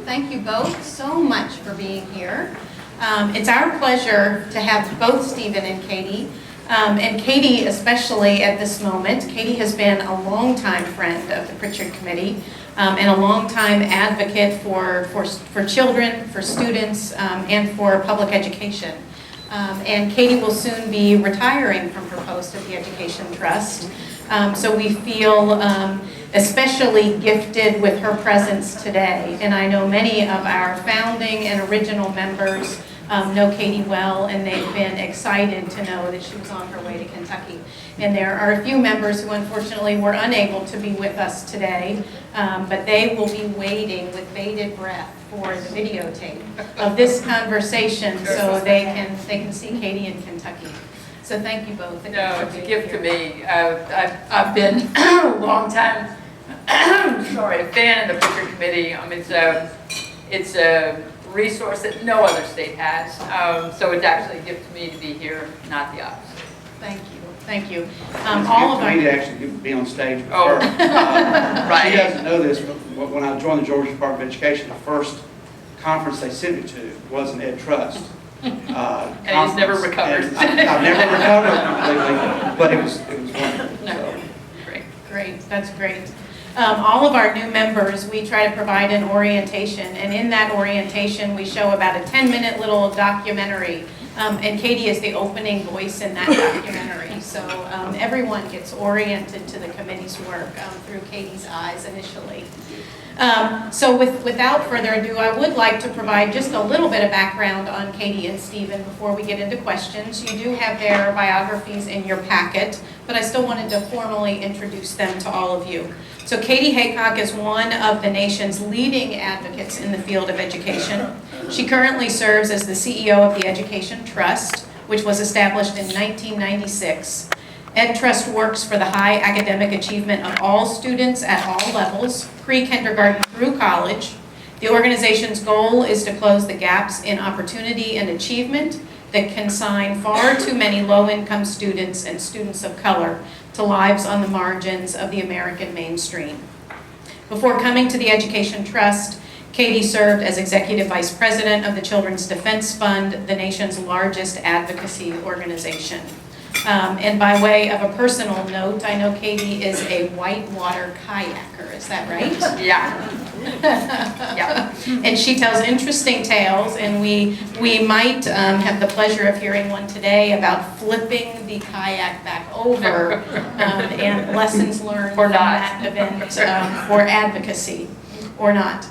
Thank you both so much for being here. It's our pleasure to have both Stephen and Katie, and Katie especially at this moment. Katie has been a longtime friend of the Pruitt Committee and a longtime advocate for children, for students, and for public education. And Katie will soon be retiring from her post at the Education Trust. So we feel especially gifted with her presence today. And I know many of our founding and original members know Katie well, and they've been excited to know that she was on her way to Kentucky. And there are a few members who unfortunately were unable to be with us today, but they will be waiting with bated breath for the videotape of this conversation so they can see Katie in Kentucky. So thank you both. No, it's a gift to me. I've been a long time fan of the Pruitt Committee. It's a resource that no other state has. So it's actually a gift to me to be here, not the opposite. Thank you. Thank you. All of me to actually be on stage with her. Right. She doesn't know this, but when I joined the Georgia Department of Education, the first conference they sent me to was an Ed Trust. And he's never recovered. I've never recovered completely, but it was wonderful. No. So. Great. That's great. All of our new members, we try to provide an orientation, and in that orientation we show about a 10-minute little documentary, and Katie is the opening voice in that documentary. So everyone gets oriented to the committee's work through Katie's eyes initially. So without further ado, I would like to provide just a little bit of background on Katie and Stephen before we get into questions. You do have their biographies in your packet, but I still wanted to formally introduce them to all of you. So Katie Haycock is one of the nation's leading advocates in the field of education. She currently serves as the CEO of the Education Trust, which was established in 1996. Ed Trust works for the high academic achievement of all students at all levels, pre-kindergarten through college. The organization's goal is to close the gaps in opportunity and achievement that consign far too many low-income students and students of color to lives on the margins of the American mainstream. Before coming to the Education Trust, Katie served as Executive Vice President of the Children's Defense Fund, the nation's largest advocacy organization. And by way of a personal note, I know Katie is a whitewater kayaker, is that right? Yeah. Yeah. And she tells interesting tales, and we might have the pleasure of hearing one today about flipping the kayak back over and lessons learned from that event for advocacy, or not.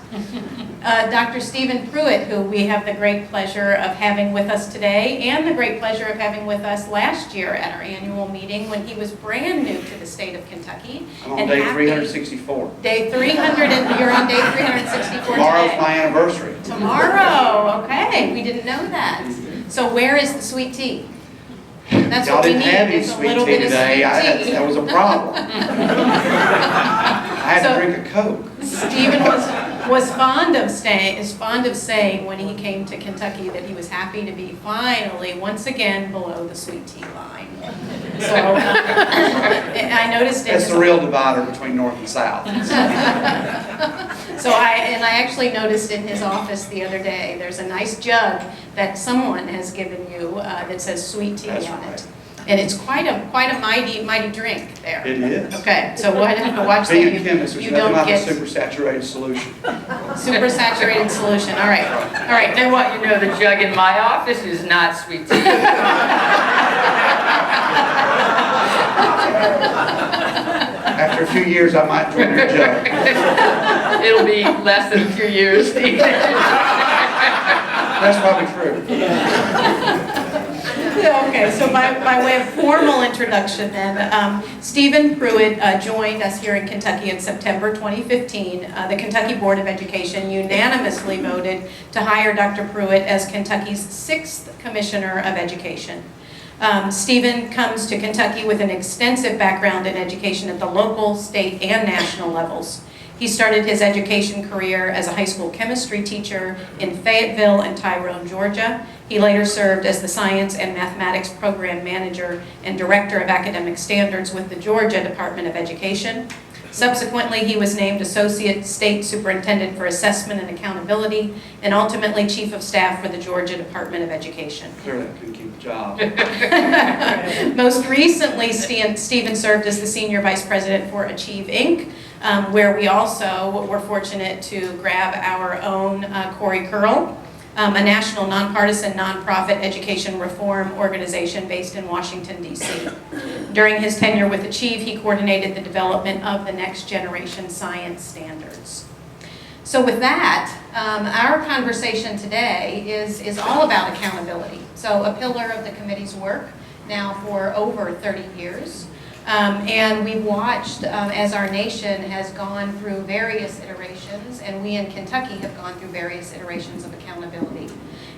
Dr. Stephen Pruitt, who we have the great pleasure of having with us today, and the great pleasure of having with us last year at our annual meeting when he was brand new to the state of Kentucky. I'm on day 364. Day 300, and you're on day 364 Tomorrow's today. my anniversary. Tomorrow, okay, we didn't know that. So where is the sweet tea? That's Y'all what we didn't need, have any is a sweet little tea bit of today. sweet tea. That was a problem. I had to drink a Coke. Stephen was fond of saying when he came to Kentucky that he was happy to be finally once again below the sweet tea line. So I noticed it. That's the real divider between North and South. So I actually noticed in his office the other day, there's a nice jug that someone has given you that says sweet tea That's on right. it. And it's quite a mighty drink there. It is. Okay, so watch that Being a chemist, there's you nothing don't like a get supersaturated solution. supersaturated solution. All right. Now what, you know, the jug in my office is not sweet tea. After a few years, I might drink your jug. It'll be less than a few years. That's probably true. Okay, so by way of formal introduction then, Stephen Pruitt joined us here in Kentucky in September 2015. The Kentucky Board of Education unanimously voted to hire Dr. Pruitt as Kentucky's 6th Commissioner of Education. Stephen comes to Kentucky with an extensive background in education at the local, state, and national levels. He started his education career as a high school chemistry teacher in Fayetteville and Tyrone, Georgia. He later served as the Science and Mathematics Program Manager and Director of Academic Standards with the Georgia Department of Education. Subsequently, he was named Associate State Superintendent for Assessment and Accountability, and ultimately Chief of Staff for the Georgia Department of Education. Clearly, I couldn't keep a job. Most recently, Stephen served as the Senior Vice President for Achieve Inc., where we also were fortunate to grab our own Corey Curl, a national nonpartisan nonprofit education reform organization based in Washington, D.C. During his tenure with Achieve, he coordinated the development of the next generation science standards. So with that, our conversation today is all about accountability. So a pillar of the committee's work now for over 30 years. And we've watched as our nation has gone through various iterations, and we in Kentucky have gone through various iterations of accountability.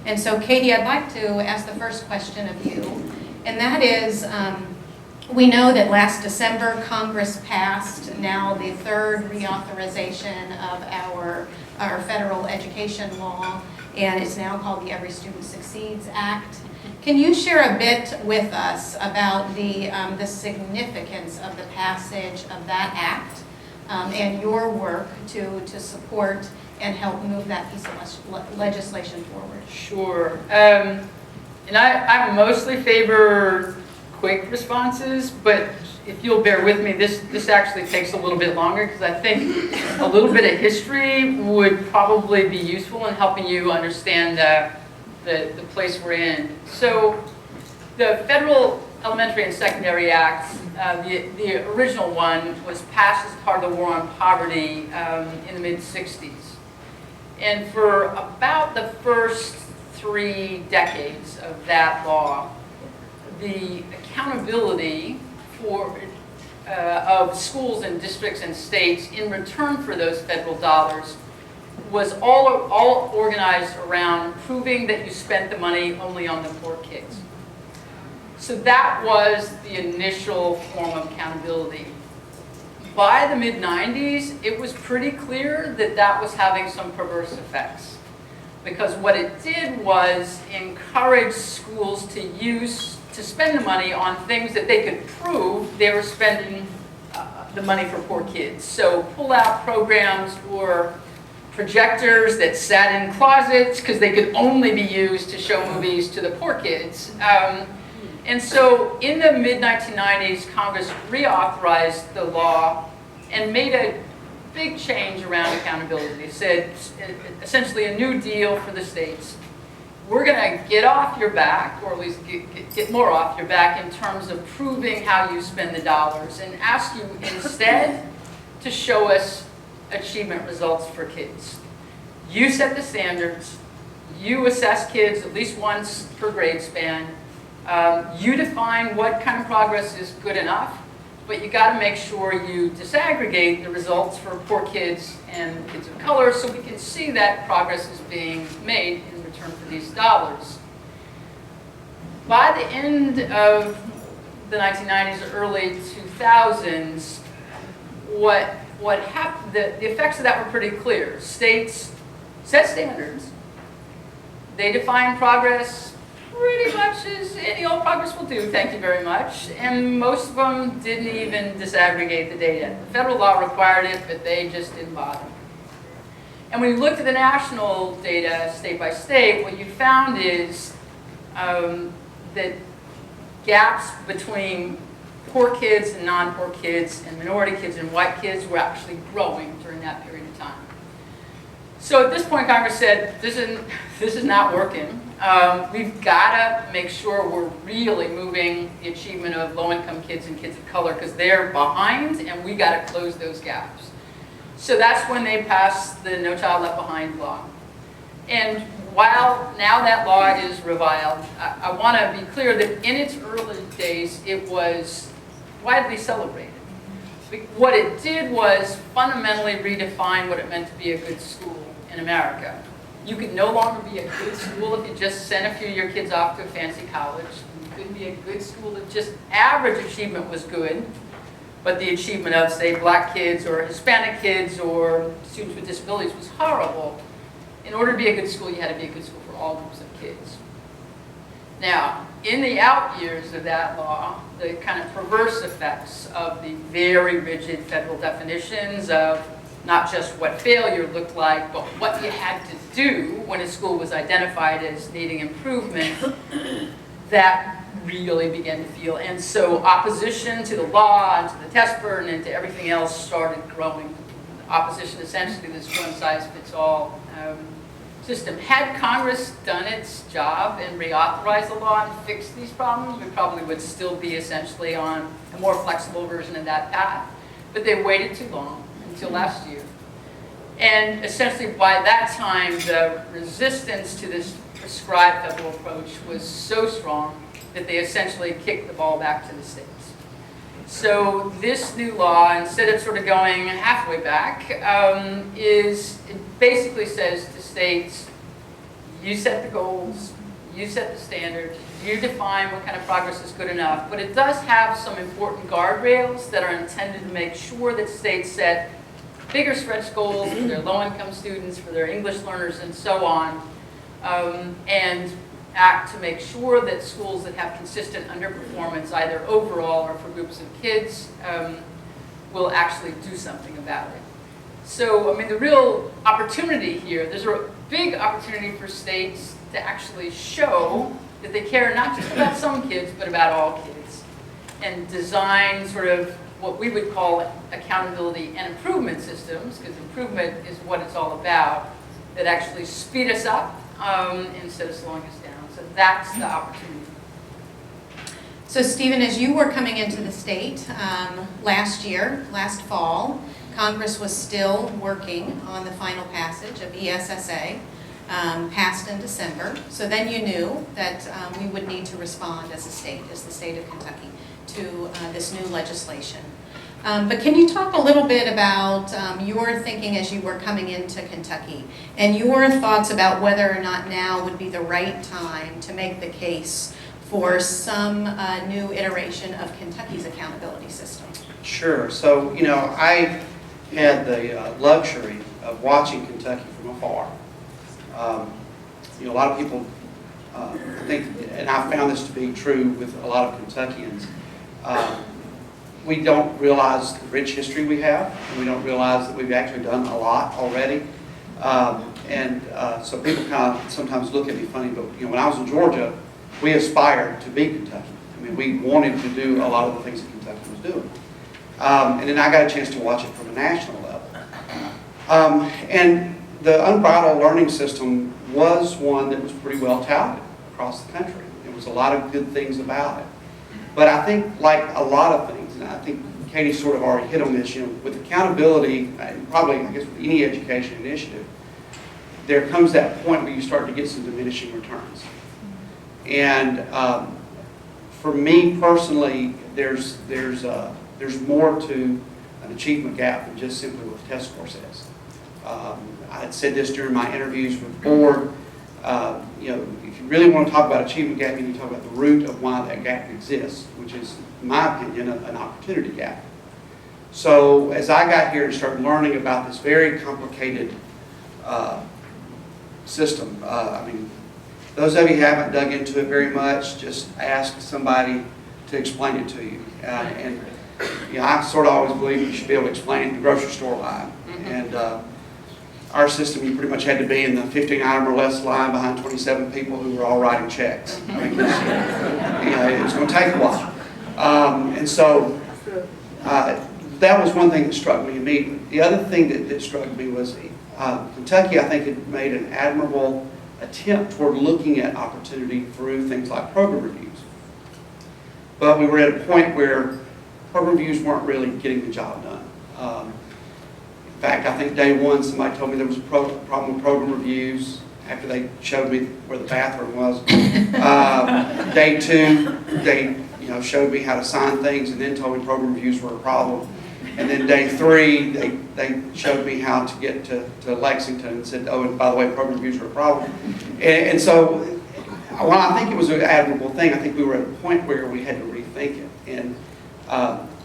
And so, Katie, I'd like to ask the first question of you, and that is, we know that last December Congress passed now the third reauthorization of our federal education law, and it's now called the Every Student Succeeds Act. Can you share a bit with us about the significance of the passage of that act and your work to support and help move that piece of legislation forward? Sure. And I mostly favor quick responses, but if you'll bear with me, this actually takes a little bit longer because I think a little bit of history would probably be useful in helping you understand the place we're in. So the Federal Elementary and Secondary Act, the original one, was passed as part of the War on Poverty in the mid-60s. And for about the first 3 decades of that law, the accountability of schools and districts and states in return for those federal dollars was all organized around proving that you spent the money only on the poor kids. So that was the initial form of accountability. By the mid-90s, it was pretty clear that that was having some perverse effects, because what it did was encourage schools to spend the money on things that they could prove they were spending the money for poor kids. So pull-out programs or projectors that sat in closets because they could only be used to show movies to the poor kids. And so in the mid-1990s, Congress reauthorized the law and made a big change around accountability. It said, essentially, a new deal for the states. We're going to get off your back, or at least get more off your back in terms of proving how you spend the dollars, and ask you instead to show us achievement results for kids. You set the standards. You assess kids at least once per grade span. You define what kind of progress is good enough, but you got to make sure you disaggregate the results for poor kids and kids of color so we can see that progress is being made in return for these dollars. By the end of the 1990s, early 2000s, what happened, the effects of that were pretty clear. States set standards. They define progress pretty much as any old progress will do, thank you very much. And most of them didn't even disaggregate the data. The federal law required it, but they just didn't bother. And when you looked at the national data, state by state, what you found is that gaps between poor kids and non-poor kids and minority kids and white kids were actually growing during that period of time. So at this point, Congress said, this is not working. We've got to make sure we're really moving the achievement of low-income kids and kids of color because they're behind, and we got to close those gaps. So that's when they passed the No Child Left Behind law. And while now that law is reviled, I want to be clear that in its early days, it was widely celebrated. What it did was fundamentally redefine what it meant to be a good school in America. You could no longer be a good school if you just sent a few of your kids off to a fancy college. You couldn't be a good school if just average achievement was good, but the achievement of, say, black kids or Hispanic kids or students with disabilities was horrible. In order to be a good school, you had to be a good school for all groups of kids. Now, in the out years of that law, the kind of perverse effects of the very rigid federal definitions of not just what failure looked like, but what you had to do when a school was identified as needing improvement, that really began to feel. And so opposition to the law and to the test burden and to everything else started growing. Opposition essentially to this one-size-fits-all system. Had Congress done its job and reauthorized the law and fixed these problems, we probably would still be essentially on a more flexible version of that path. But they waited too long, until last year. And essentially by that time, the resistance to this prescribed federal approach was so strong that they essentially kicked the ball back to the states. So this new law, instead of sort of going halfway back, it basically says to states, you set the goals, you set the standards, you define what kind of progress is good enough, but it does have some important guardrails that are intended to make sure that states set bigger stretch goals for their low-income students, for their English learners, and so on, and act to make sure that schools that have consistent underperformance, either overall or for groups of kids, will actually do something about it. So, I mean, the real opportunity here, there's a big opportunity for states to actually show that they care not just about some kids, but about all kids, and design sort of what we would call accountability and improvement systems, because improvement is what it's all about, that actually speed us up instead of slowing us down. So that's the opportunity. So Stephen, as you were coming into the state last fall, Congress was still working on the final passage of ESSA, passed in December. So then you knew that we would need to respond as a state, as the state of Kentucky, to this new legislation. But can you talk a little bit about your thinking as you were coming into Kentucky and your thoughts about whether or not now would be the right time to make the case for some new iteration of Kentucky's accountability system? Sure. So, you know, I had the luxury of watching Kentucky from afar. You know, a lot of people think, and I found this to be true with a lot of Kentuckians, we don't realize the rich history we have, and we don't realize that we've actually done a lot already. So people kind of sometimes look at me funny, but you know, when I was in Georgia, we aspired to be Kentucky. I mean, we wanted to do a lot of the things that Kentucky was doing. And then I got a chance to watch it from a national level. And the unbridled learning system was one that was pretty well touted across the country. There was a lot of good things about it. But I think, like a lot of things, and I think Katie sort of already hit on this, you know, with accountability, and probably, I guess, with any education initiative, there comes that point where you start to get some diminishing returns. And for me personally, there's more to an achievement gap than just simply what the test score says. I had said this during my interviews with the board. You know, if you really want to talk about achievement gap, you need to talk about the root of why that gap exists, which is, in my opinion, an opportunity gap. So as I got here and started learning about this very complicated system, I mean, those of you who haven't dug into it very much, just ask somebody to explain it to you. And you know, I sort of always believe you should be able to explain it in the grocery store line. And our system, you pretty much had to be in the 15-item or less line behind 27 people who were all writing checks. I mean, you know, it was going to take a while. And so that was one thing that struck me immediately. The other thing that struck me was Kentucky, I think, had made an admirable attempt toward looking at opportunity through things like program reviews. But we were at a point where program reviews weren't really getting the job done. In fact, I think day one somebody told me there was a problem with program reviews after they showed me where the bathroom was. Day two, they showed me how to sign things and then told me program reviews were a problem. And then day three, they showed me how to get to Lexington and said, oh, and by the way, program reviews were a problem. And so, while I think it was an admirable thing, I think we were at a point where we had to rethink it.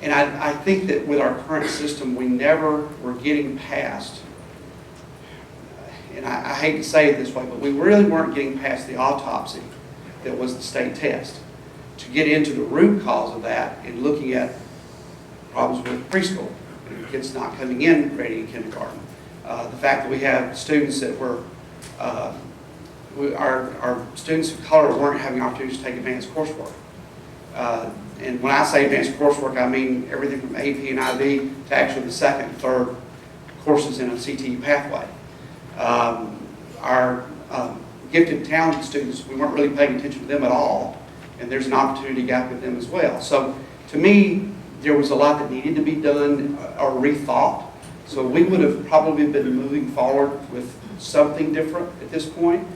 And I think that with our current system, we never were getting past, and I hate to say it this way, but we really weren't getting past the autopsy that was the state test. To get into the root cause of that and looking at problems with preschool, kids not coming in ready in kindergarten. The fact that we have students that were, our students of color weren't having opportunities to take advanced coursework. And when I say advanced coursework, I mean everything from AP and IB to actually the second and third courses in a CTE pathway. Our gifted, talented students, we weren't really paying attention to them at all, and there's an opportunity gap with them as well. So to me, there was a lot that needed to be done or rethought. So we would have probably been moving forward with something different at this point.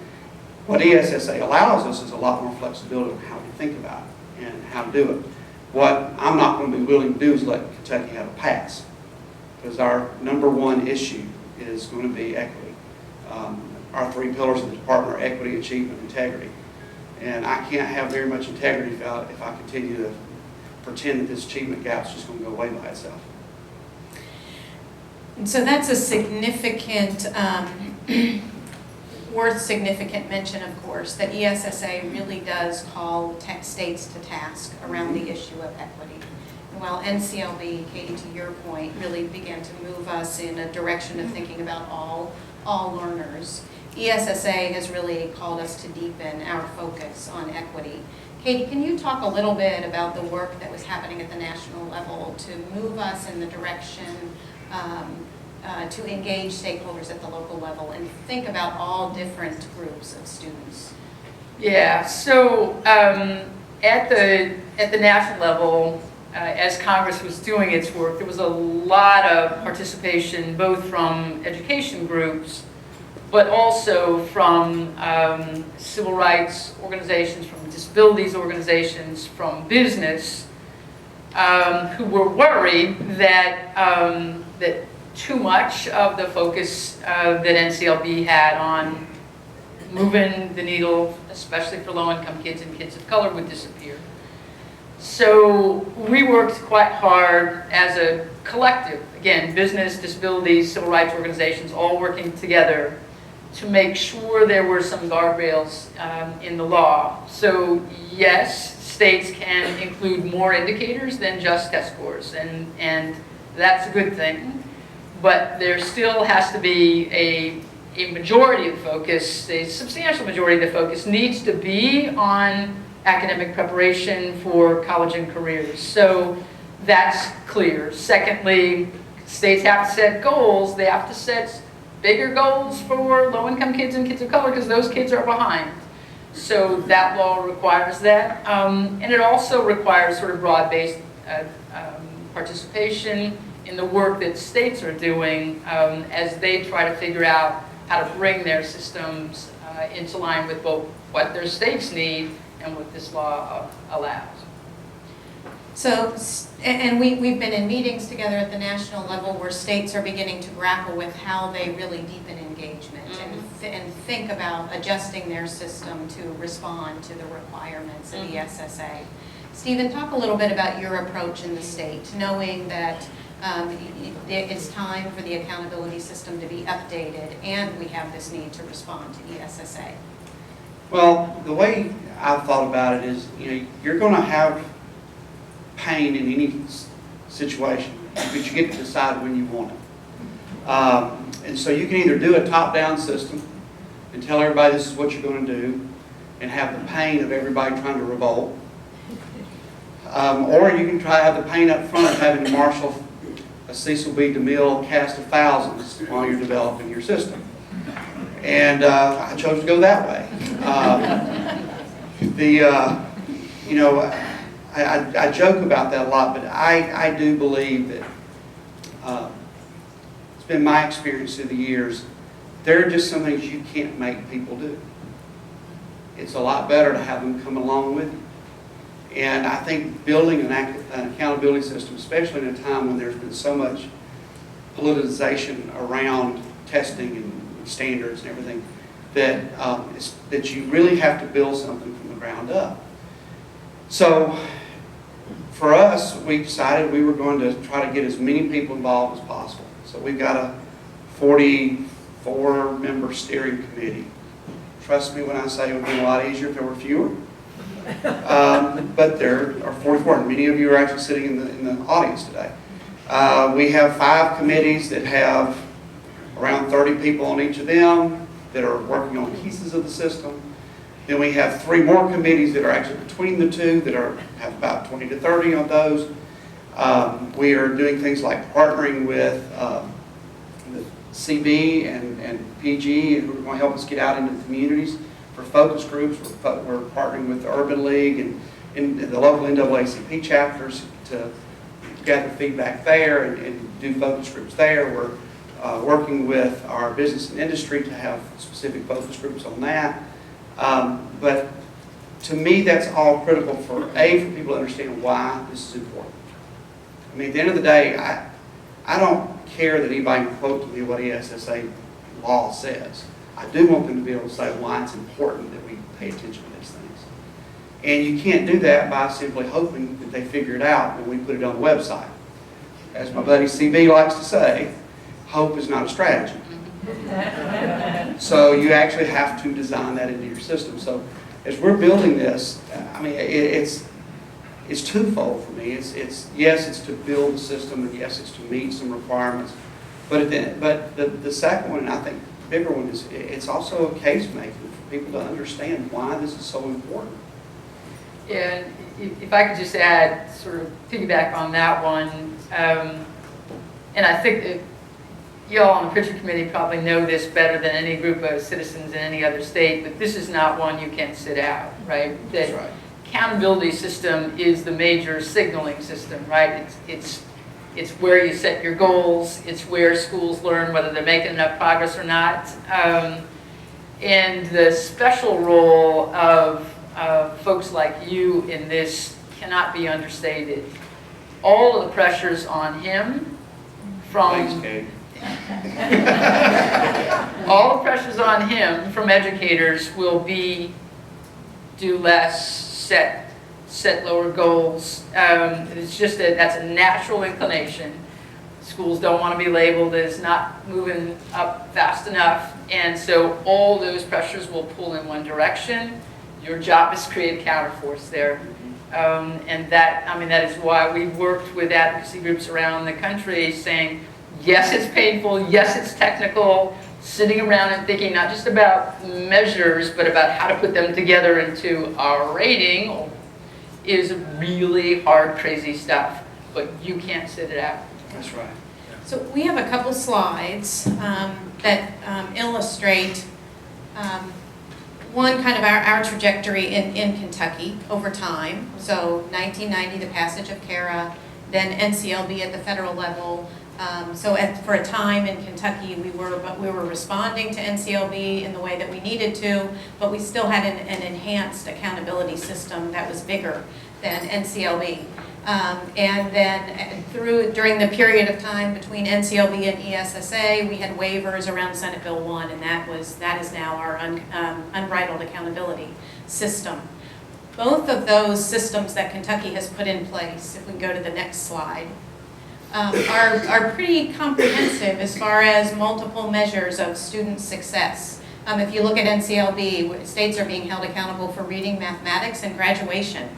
What ESSA allows us is a lot more flexibility on how we think about it and how to do it. What I'm not going to be willing to do is let Kentucky have a pass, because our number one issue is going to be equity. Our three pillars of the department are equity, achievement, and integrity. And I can't have very much integrity if I continue to pretend that this achievement gap is just going to go away by itself. And so that's a significant, worth significant mention, of course, that ESSA really does call states to task around the issue of equity. And while NCLB, Katie, to your point, really began to move us in a direction of thinking about all learners, ESSA has really called us to deepen our focus on equity. Katie, can you talk a little bit about the work that was happening at the national level to move us in the direction to engage stakeholders at the local level and think about all different groups of students? Yeah, so at the national level, as Congress was doing its work, there was a lot of participation both from education groups, but also from civil rights organizations, from disabilities organizations, from business, who were worried that that too much of the focus that NCLB had on moving the needle, especially for low-income kids and kids of color, would disappear. So we worked quite hard as a collective, again, business, disabilities, civil rights organizations, all working together to make sure there were some guardrails in the law. So yes, states can include more indicators than just test scores, and that's a good thing. But there still has to be a majority of the focus, a substantial majority of the focus needs to be on academic preparation for college and careers. So that's clear. Secondly, states have to set goals. They have to set bigger goals for low-income kids and kids of color because those kids are behind. So that law requires that. And it also requires sort of broad-based participation in the work that states are doing as they try to figure out how to bring their systems into line with both what their states need and what this law allows. So, and we've been in meetings together at the national level where states are beginning to grapple with how they really deepen engagement and think about adjusting their system to respond to the requirements of ESSA. Stephen, talk a little bit about your approach in the state, knowing that it's time for the accountability system to be updated and we have this need to respond to ESSA. Well, the way I've thought about it is, you're going to have pain in any situation, but you get to decide when you want it. And so you can either do a top-down system and tell everybody this is what you're going to do and have the pain of everybody trying to revolt, or you can try to have the pain up front of having to marshal a Cecil B. DeMille cast of thousands while you're developing your system. And I chose to go that way. I joke about that a lot, but I do believe that it's been my experience through the years, there are just some things you can't make people do. It's a lot better to have them come along with you. And I think building an accountability system, especially in a time when there's been so much politicization around testing and standards and everything, that you really have to build something from the ground up. So for us, we decided we were going to try to get as many people involved as possible. So we've got a 44-member steering committee. Trust me when I say it would be a lot easier if there were fewer. But there are 44, and many of you are actually sitting in the audience today. We have 5 committees that have around 30 people on each of them that are working on pieces of the system. Then we have 3 more committees that are actually between the two that have about 20 to 30 on those. We are doing things like partnering with the CB and PG, who are going to help us get out into the communities for focus groups. We're partnering with the Urban League and the local NAACP chapters to gather feedback there and do focus groups there. We're working with our business and industry to have specific focus groups on that. But to me, that's all critical for people to understand why this is important. I mean, at the end of the day, I don't care that anybody can quote to me what ESSA law says. I do want them to be able to say why it's important that we pay attention to these things. And you can't do that by simply hoping that they figure it out when we put it on the website. As my buddy CB likes to say, hope is not a strategy. So you actually have to design that into your system. So as we're building this, I mean, it's twofold for me. Yes, it's to build the system, and yes, it's to meet some requirements. But the second one, and I think the bigger one, is it's also a case making for people to understand why this is so important. Yeah, and if I could just add, sort of piggyback on that one, and I think that you all on the Pruitt Committee probably know this better than any group of citizens in any other state, but this is not one you can sit out, right? That's right. Accountability system is the major signaling system, right? It's where you set your goals. It's where schools learn whether they're making enough progress or not. And the special role of folks like you in this cannot be understated. All of the pressures on him from... Thanks, Kate. All the pressures on him from educators will be do less, set lower goals. It's just that's a natural inclination. Schools don't want to be labeled as not moving up fast enough, and so all those pressures will pull in one direction. Your job is to create a counterforce there. And that is why we've worked with advocacy groups around the country saying, yes, it's painful, yes, it's technical, sitting around and thinking not just about measures, but about how to put them together into our rating is really hard, crazy stuff. But you can't sit it out. That's right. So we have a couple slides that illustrate one kind of our trajectory in Kentucky over time. So 1990, the passage of CARA, then NCLB at the federal level. For a time in Kentucky, we were responding to NCLB in the way that we needed to, but we still had an enhanced accountability system that was bigger than NCLB. And then during the period of time between NCLB and ESSA, we had waivers around Senate Bill 1, and that is now our unbridled accountability system. Both of those systems that Kentucky has put in place, if we can go to the next slide, are pretty comprehensive as far as multiple measures of student success. If you look at NCLB, states are being held accountable for reading, mathematics, and graduation.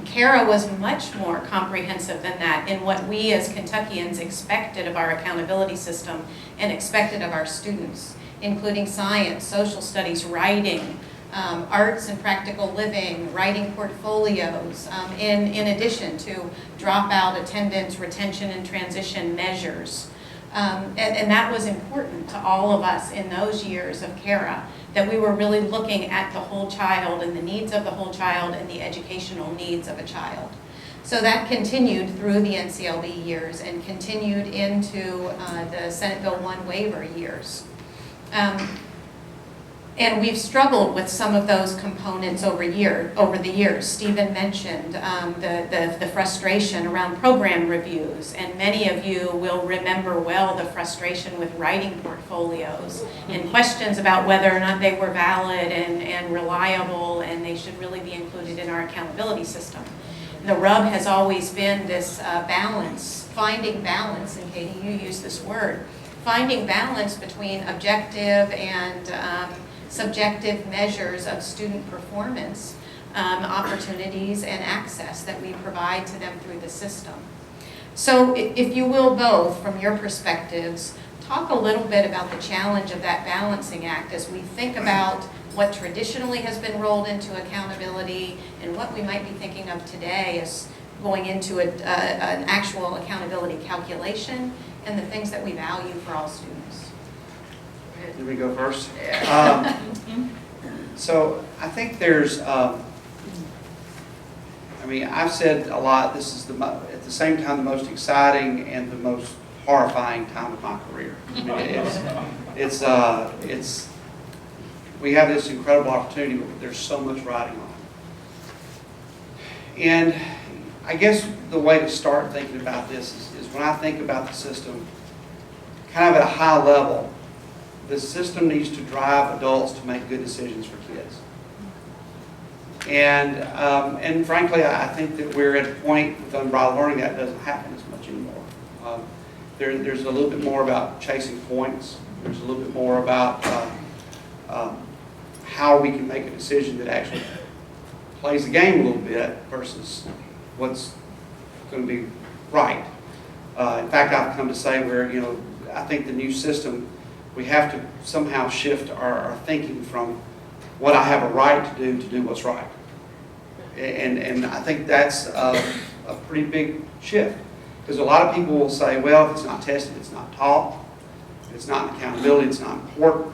CARA was much more comprehensive than that in what we as Kentuckians expected of our accountability system and expected of our students, including science, social studies, writing, arts and practical living, writing portfolios, in addition to dropout, attendance, retention, and transition measures. And that was important to all of us in those years of CARA, that we were really looking at the whole child and the needs of the whole child and the educational needs of a child. So that continued through the NCLB years and continued into the Senate Bill 1 waiver years. And we've struggled with some of those components over the years. Stephen mentioned the frustration around program reviews, and many of you will remember well the frustration with writing portfolios and questions about whether or not they were valid and reliable, and they should really be included in our accountability system. The rub has always been this balance, finding balance, and Katie, you used this word, finding balance between objective and subjective measures of student performance opportunities and access that we provide to them through the system. So if you will both, from your perspectives, talk a little bit about the challenge of that balancing act as we think about what traditionally has been rolled into accountability and what we might be thinking of today as going into an actual accountability calculation and the things that we value for all students. Did we go first? Yeah. So I think there's, I've said a lot, this is at the same time the most exciting and the most horrifying time of my career. We have this incredible opportunity, but there's so much riding on it. And I guess the way to start thinking about this is when I think about the system, kind of at a high level, the system needs to drive adults to make good decisions for kids. And frankly, I think that we're at a point with unbridled learning that doesn't happen as much anymore. There's a little bit more about chasing points. There's a little bit more about how we can make a decision that actually plays the game a little bit versus what's going to be right. In fact, I've come to say where, I think the new system, we have to somehow shift our thinking from what I have a right to do what's right. And I think that's a pretty big shift. Because a lot of people will say, well, if it's not tested, it's not taught. If it's not accountability, it's not important.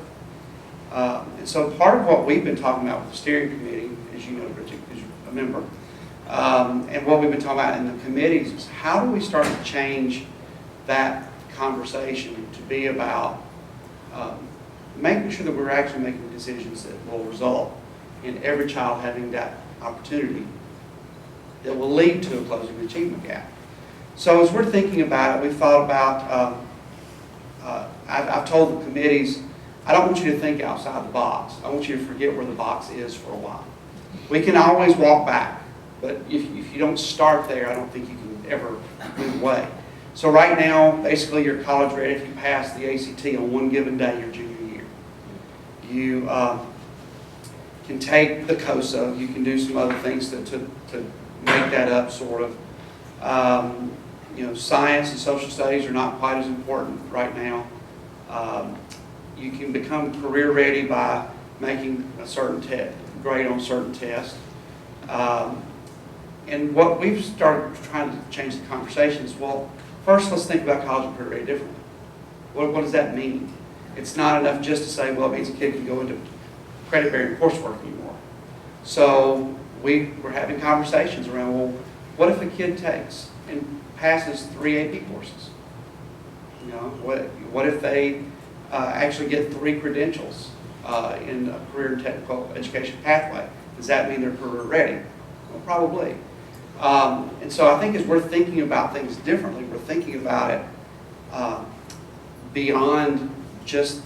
And so part of what we've been talking about with the steering committee, as you know, Bridget, because you're a member, and what we've been talking about in the committees is how do we start to change that conversation to be about making sure that we're actually making decisions that will result in every child having that opportunity that will lead to a closing the achievement gap. So as we're thinking about it, we've thought about, I've told the committees, I don't want you to think outside the box. I want you to forget where the box is for a while. We can always walk back, but if you don't start there, I don't think you can ever move away. So right now, basically you're college ready if you pass the ACT on one given day your junior year. You can take the COSA, you can do some other things to make that up, sort of. Science and social studies are not quite as important right now. You can become career ready by making a certain grade on certain tests. And what we've started trying to change the conversation is, well, first let's think about college and career ready differently. What does that mean? It's not enough just to say, well, it means a kid can go into credit-bearing coursework anymore. So we're having conversations around, well, what if a kid takes and passes 3 AP courses? What if they actually get 3 credentials in a career and technical education pathway? Does that mean they're career ready? Well, probably. And so I think as we're thinking about things differently, we're thinking about it beyond just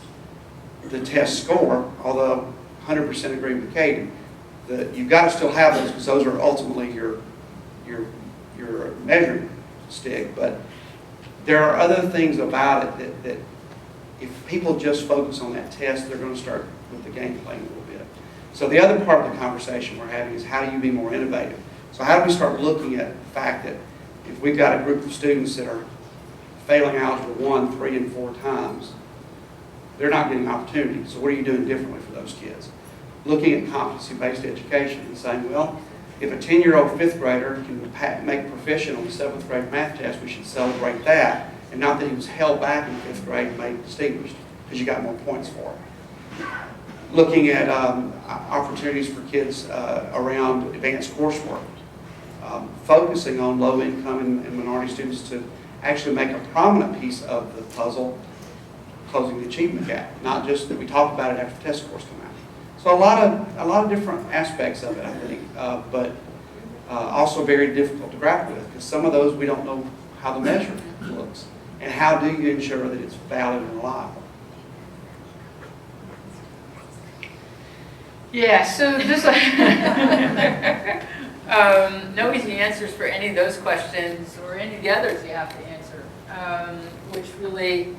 the test score, although 100% agree with Katie, that you've got to still have those because those are ultimately your measuring stick. But there are other things about it that if people just focus on that test, they're going to start with the game playing a little bit. So the other part of the conversation we're having is how do you be more innovative? So how do we start looking at the fact that if we've got a group of students that are failing Algebra 1 3 and 4 times, they're not getting opportunity. So what are you doing differently for those kids? Looking at competency-based education and saying, well, if a 10-year-old 5th grader can make proficient on the 7th grade math test, we should celebrate that, and not that he was held back in 5th grade and made distinguished because you got more points for it. Looking at opportunities for kids around advanced coursework. Focusing on low-income and minority students to actually make a prominent piece of the puzzle, closing the achievement gap, not just that we talk about it after test scores come out. So a lot of different aspects of it, I think, but also very difficult to grapple with because some of those we don't know how the measure looks, and how do you ensure that it's valid and reliable. Yeah, so this no easy answers for any of those questions or any of the others you have to answer, which really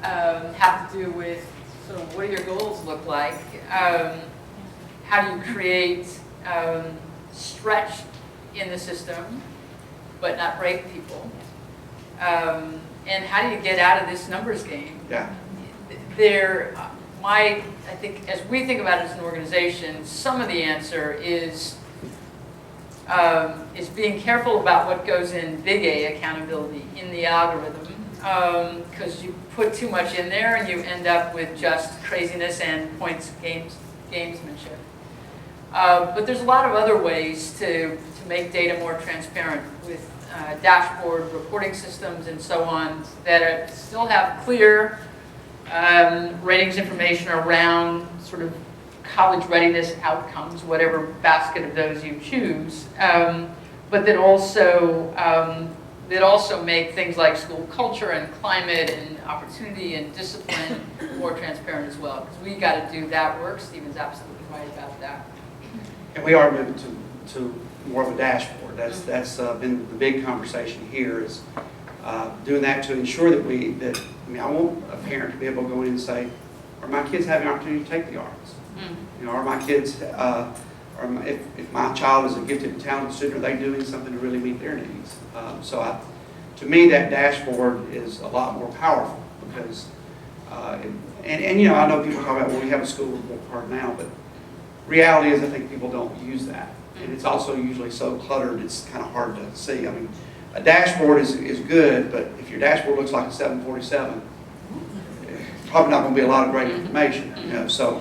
have to do with, so what do your goals look like? How do you create stretch in the system, but not break people? And how do you get out of this numbers game? Yeah. I think as we think about it as an organization, some of the answer is being careful about what goes in big A accountability in the algorithm, because you put too much in there and you end up with just craziness and points gamesmanship. But there's a lot of other ways to make data more transparent with dashboard reporting systems and so on that still have clear ratings information around sort of college readiness outcomes, whatever basket of those you choose, but that also make things like school culture and climate and opportunity and discipline more transparent as well. Because we got to do that work. Stephen's absolutely right about that. And we are moving to more of a dashboard. That's been the big conversation here, is doing that to ensure that I want a parent to be able to go in and say, are my kids having an opportunity to take the arts? Are my kids, if my child is a gifted and talented student, are they doing something to really meet their needs? To me, that dashboard is a lot more powerful because, I know people talk about, well, we have a school report card now, but reality is I think people don't use that. And it's also usually so cluttered, it's kind of hard to see. I mean, a dashboard is good, but if your dashboard looks like a 747, it's probably not going to be a lot of great information, So,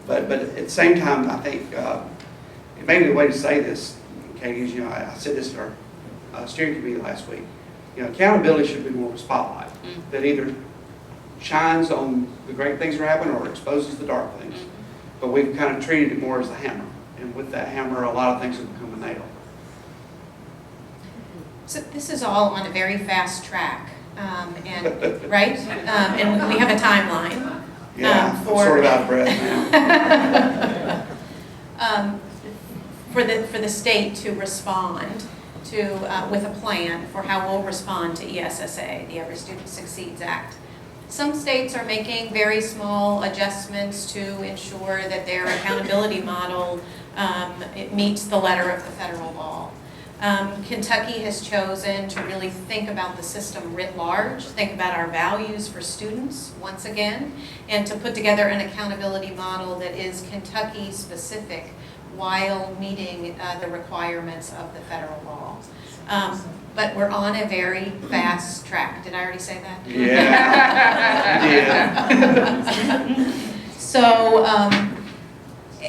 but at the same time, I think maybe the way to say this, Katie, is I said this to our steering committee last week. Accountability should be more of a spotlight that either shines on the great things that are happening or exposes the dark things. But we've kind of treated it more as a hammer, and with that hammer, a lot of things have become a nail. So this is all on a very fast track, right? And we have a timeline. Yeah, I'm sort of out of breath now. For the state to respond to with a plan for how we'll respond to ESSA, the Every Student Succeeds Act. Some states are making very small adjustments to ensure that their accountability model it meets the letter of the federal law. Kentucky has chosen to really think about the system writ large, think about our values for students once again, and to put together an accountability model that is Kentucky specific while meeting the requirements of the federal law. But we're on a very fast track. Did I already say that? Yeah. So,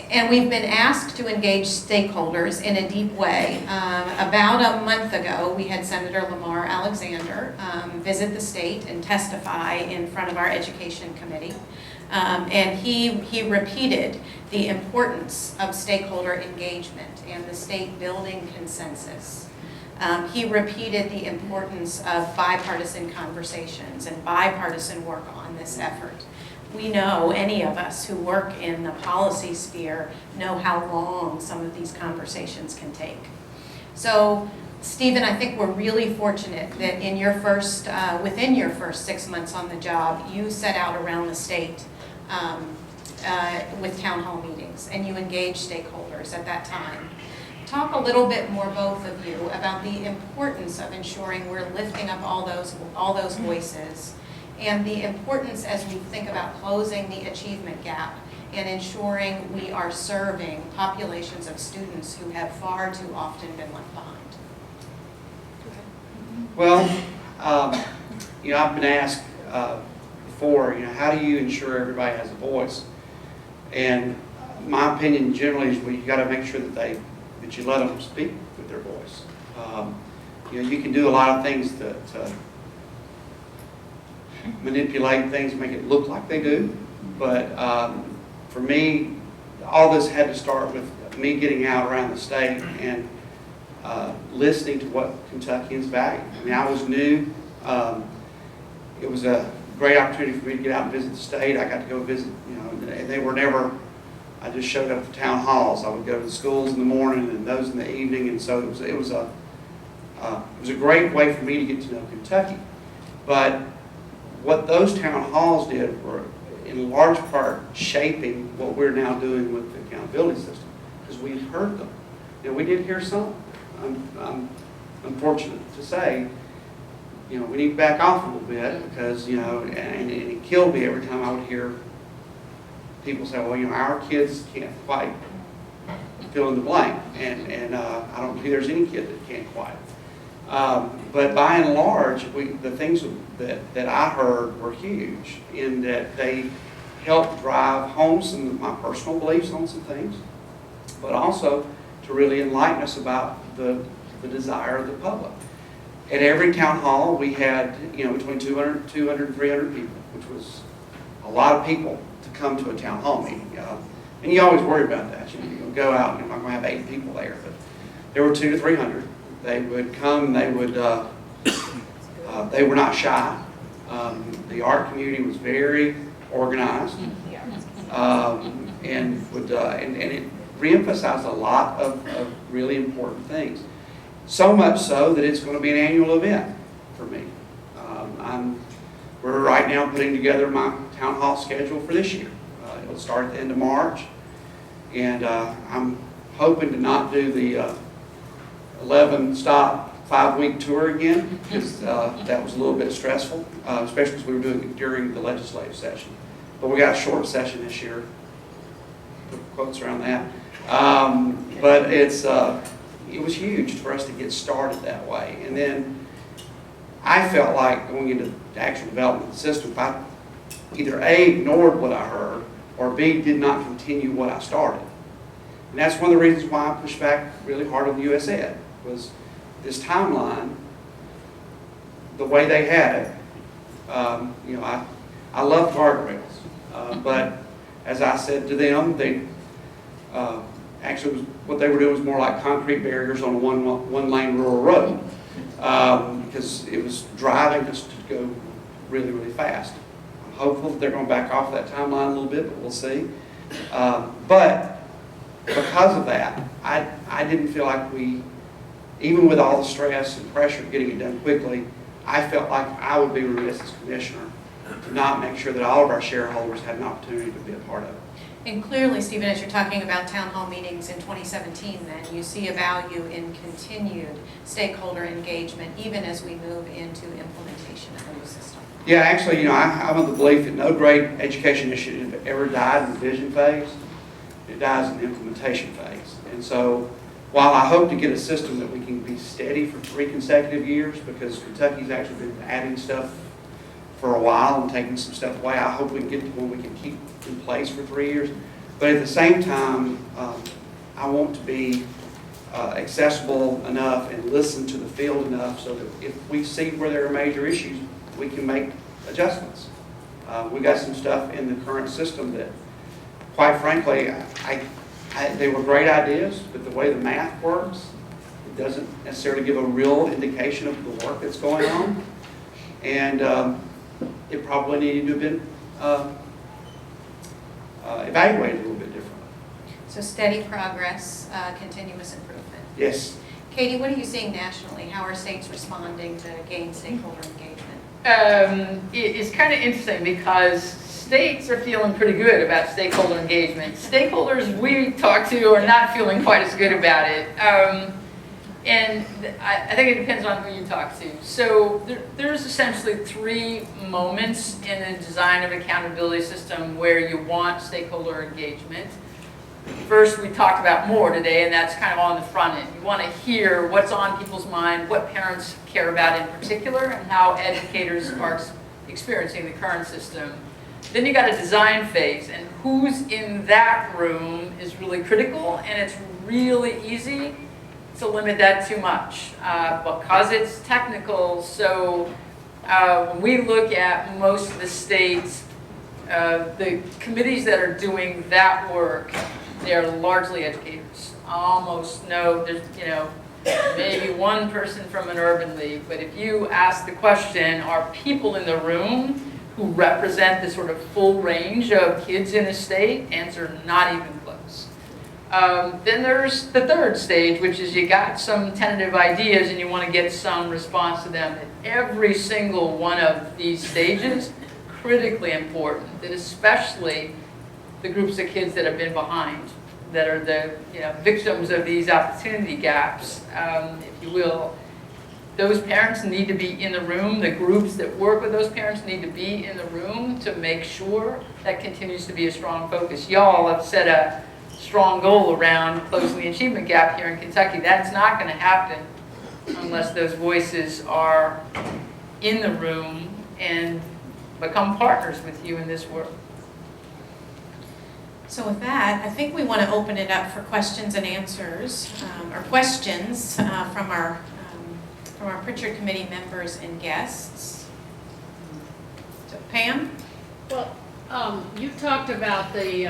and we've been asked to engage stakeholders in a deep way. About a month ago, we had Senator Lamar Alexander visit the state and testify in front of our Education Committee. And he repeated the importance of stakeholder engagement and the state building consensus. He repeated the importance of bipartisan conversations and bipartisan work on this effort. We know, any of us who work in the policy sphere, know how long some of these conversations can take. So, Stephen, I think we're really fortunate that in your within your first 6 months on the job, you set out around the state with town hall meetings, and you engaged stakeholders at that time. Talk a little bit more, both of you, about the importance of ensuring we're lifting up all those voices, and the importance as we think about closing the achievement gap and ensuring we are serving populations of students who have far too often been left behind. Well, I've been asked before, how do you ensure everybody has a voice? And my opinion generally is you got to make sure that you let them speak with their voice. You can do a lot of things to manipulate things, make it look like they do. But for me, all this had to start with me getting out around the state and listening to what Kentuckians value. I mean, I was new. It was a great opportunity for me to get out and visit the state. I got to go visit, and they were never, I just showed up at town halls. I would go to the schools in the morning and those in the evening, and so it was a great way for me to get to know Kentucky. But what those town halls did were, in large part, shaping what we're now doing with the accountability system, because we heard them. we did hear some. I'm unfortunate to say, we need to back off a little bit because, and it killed me every time I would hear people say, well, our kids can't quite fill in the blank. And I don't believe there's any kid that can't quite. But by and large, the things that I heard were huge in that they helped drive home some of my personal beliefs on some things, but also to really enlighten us about the desire of the public. At every town hall, we had, between 200 and 300 people, which was a lot of people to come to a town hall meeting. And you always worry about that. You go out and you're not going to have 80 people there, but there were 200 to 300. They would come, they were not shy. The art community was very organized, and it reemphasized a lot of really important things. So much so that it's going to be an annual event for me. We're right now putting together my town hall schedule for this year. It'll start at the end of March, and I'm hoping to not do the 11-stop 5-week tour again, because that was a little bit stressful, especially because we were doing it during the legislative session. But we got a short session this year. Put quotes around that. But it was huge for us to get started that way. And then I felt like going into the actual development of the system, if I either A, ignored what I heard, or B, did not continue what I started. And that's one of the reasons why I pushed back really hard on the US Ed, was this timeline, the way they had it. I love guardrails, but as I said to them, they actually what they were doing was more like concrete barriers on a one-lane rural road, because it was driving us to go really, really fast. I'm hopeful that they're going to back off that timeline a little bit, but we'll see. But because of that, I didn't feel like even with all the stress and pressure of getting it done quickly, I felt like I would be remiss as commissioner to not make sure that all of our shareholders had an opportunity to be a part of it. And clearly, Stephen, as you're talking about town hall meetings in 2017, then you see a value in continued stakeholder engagement, even as we move into implementation of the new system. Yeah, actually, I'm of the belief that no great education initiative ever died in the vision phase. It dies in the implementation phase. And so, while I hope to get a system that we can be steady for 3 consecutive years, because Kentucky's actually been adding stuff for a while and taking some stuff away, I hope we can get to one we can keep in place for 3 years. But at the same time, I want to be accessible enough and listen to the field enough so that if we see where there are major issues, we can make adjustments. We got some stuff in the current system that, quite frankly, they were great ideas, but the way the math works, it doesn't necessarily give a real indication of the work that's going on. And it probably needed to have been evaluated a little bit differently. So steady progress, continuous improvement. Yes. Katie, what are you seeing nationally? How are states responding to gain stakeholder engagement? It's kind of interesting because states are feeling pretty good about stakeholder engagement. Stakeholders we talk to are not feeling quite as good about it. And I think it depends on who you talk to. So there's essentially 3 moments in the design of an accountability system where you want stakeholder engagement. First, we talked about more today, and that's kind of on the front end. You want to hear what's on people's mind, what parents care about in particular, and how educators are experiencing the current system. Then you got a design phase, and who's in that room is really critical, and it's really easy to limit that too much because it's technical. So when we look at most of the states, the committees that are doing that work, they're largely educators. Almost no, there's maybe one person from an urban league, but if you ask the question, are people in the room who represent the sort of full range of kids in a state? Answer, not even close. Then there's the third stage, which is you got some tentative ideas and you want to get some response to them. And every single one of these stages, critically important, that especially the groups of kids that have been behind that are the, victims of these opportunity gaps, if you will, those parents need to be in the room. The groups that work with those parents need to be in the room to make sure that continues to be a strong focus. Y'all have set a strong goal around closing the achievement gap here in Kentucky. That's not going to happen unless those voices are in the room and become partners with you in this work. So with that, I think we want to open it up for questions and answers, or questions from our Pritchard Committee members and guests. So Pam? Well, you talked about the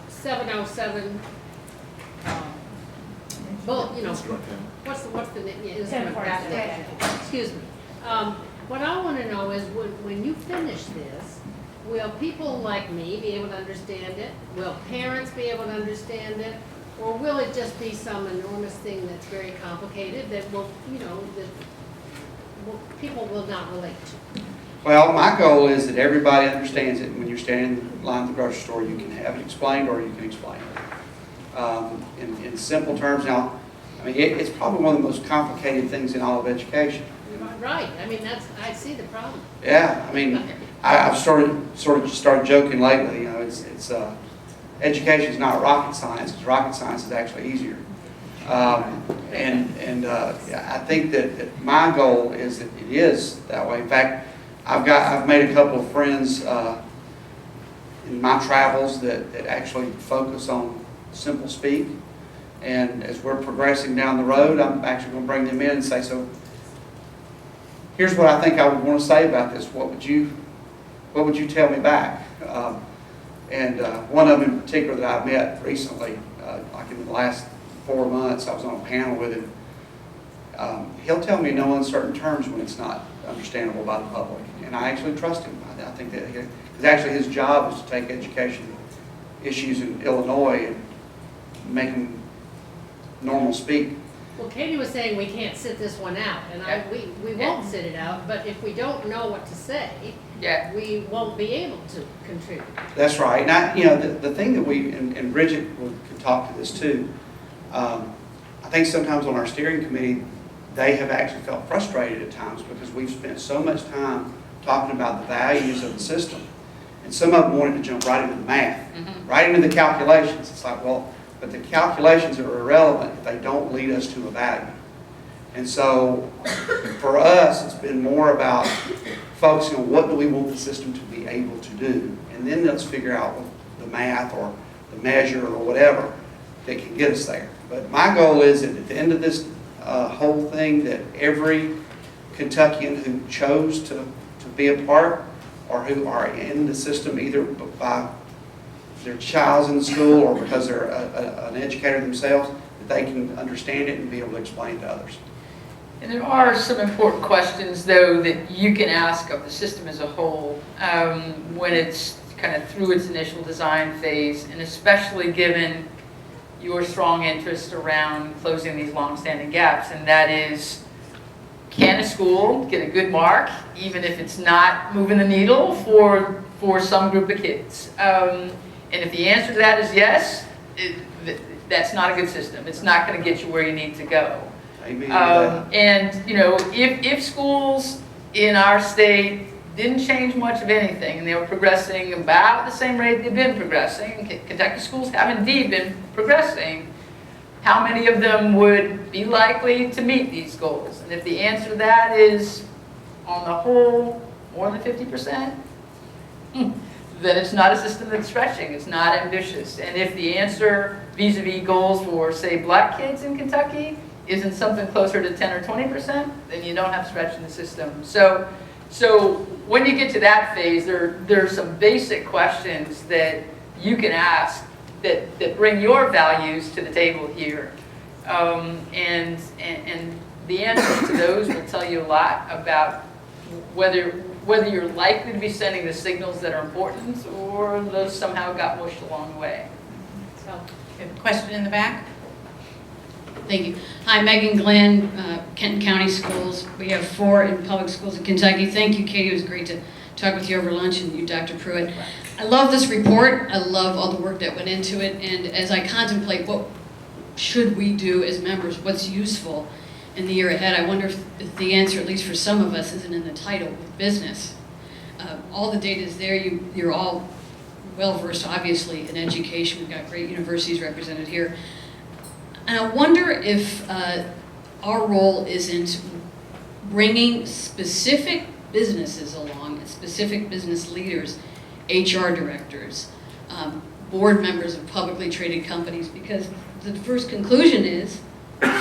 707, well, what's the name? Yeah, excuse me. What I want to know is when you finish this, will people like me be able to understand it? Will parents be able to understand it? Or will it just be some enormous thing that's very complicated that will, people will not relate to? Well, my goal is that everybody understands it. When you're standing in line at the grocery store, you can have it explained or you can explain it. In simple terms, now, I mean, it's probably one of the most complicated things in all of education. Right, I mean, I see the problem. Yeah, I mean, I've sort of started joking lately, it's education is not rocket science, because rocket science is actually easier. I think that my goal is that it is that way. In fact, I've made a couple of friends in my travels that actually focus on simple speak. And as we're progressing down the road, I'm actually going to bring them in and say, so here's what I think I would want to say about this. What would you tell me back? One of them in particular that I met recently, like in the last 4 months, I was on a panel with him. He'll tell me in no uncertain terms when it's not understandable by the public, and I actually trust him. I think that because actually his job is to take education issues in Illinois and make them normal speak. Well, Katie was saying we can't sit this one out, and we won't sit it out, but if we don't know what to say, we won't be able to contribute. That's right. And the thing that we, and Bridget can talk to this too, I think sometimes on our steering committee, they have actually felt frustrated at times because we've spent so much time talking about the values of the system. And some of them wanted to jump right into the math, right into the calculations. It's like, well, but the calculations are irrelevant if they don't lead us to a value. And so for us, it's been more about focusing on what do we want the system to be able to do. And then let's figure out the math or the measure or whatever that can get us there. But my goal is that at the end of this whole thing, that every Kentuckian who chose to be a part or who are in the system either by their child's in school or because they're an educator themselves, that they can understand it and be able to explain to others. And there are some important questions, though, that you can ask of the system as a whole when it's kind of through its initial design phase, and especially given your strong interest around closing these long-standing gaps, and that is, can a school get a good mark, even if it's not moving the needle for some group of kids? And if the answer to that is yes, that's not a good system. It's not going to get you where you need to go. Amen. And if schools in our state didn't change much of anything, and they were progressing about the same rate they've been progressing, Kentucky schools have indeed been progressing, how many of them would be likely to meet these goals? And if the answer to that is, on the whole, more than 50%, then it's not a system that's stretching, it's not ambitious. And if the answer vis-a-vis goals for, say, black kids in Kentucky isn't something closer to 10 or 20%, then you don't have stretch in the system. So when you get to that phase, there are some basic questions that you can ask that bring your values to the table here. And the answers to those will tell you a lot about whether you're likely to be sending the signals that are important or those somehow got mushed along the way. So, question in the back? Thank you. Hi, Megan Glenn, Kenton County Schools. We have 4 in public schools in Kentucky. Thank you, Katie. It was great to talk with you over lunch, and you, Dr. Pruitt. I love this report. I love all the work that went into it. And as I contemplate what should we do as members, what's useful in the year ahead, I wonder if the answer, at least for some of us, isn't in the title, with business. All the data is there. You're all well-versed, obviously, in education. We've got great universities represented here. And I wonder if our role isn't bringing specific businesses along, and specific business leaders, HR directors, board members of publicly traded companies, because the first conclusion is